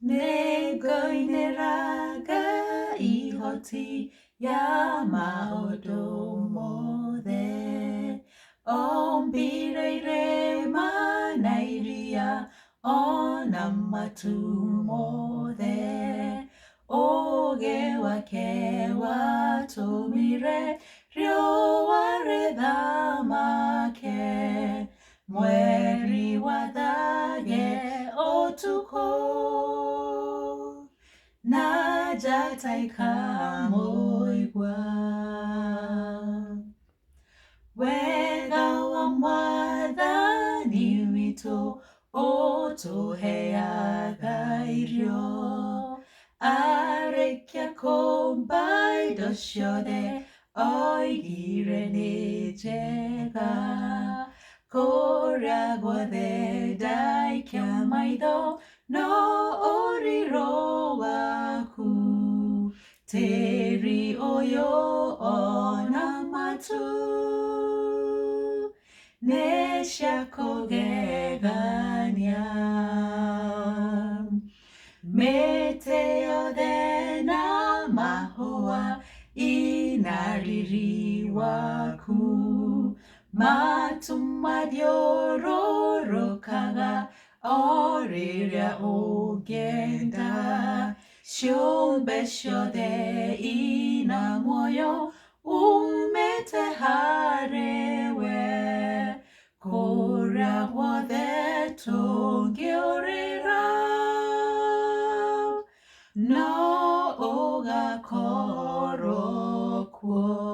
Ninguinira Ngai Hoti Yamaodomode Ombirere Manairia Onamatumode Oge wake watumire Ryoare damake Mweri wadage otuko Najatai moigwa Wega wa mwathani witũ ũtũheaga irio arĩkia kũmba indo ciothe oigire nĩ njega kũrĩa guothe ndaikia maitho no ũriro waku tĩri ũyũ ona matu nĩ cia kũgegania mĩtĩ yothe na mahũa ina riri waku matu mathiũrũrũkaga o rĩrĩa ũngĩenda ciũmbe ciothe ina muoyo umĩte harĩ we kũrĩa guothe tũngĩũrĩra no ũgakorwo kuo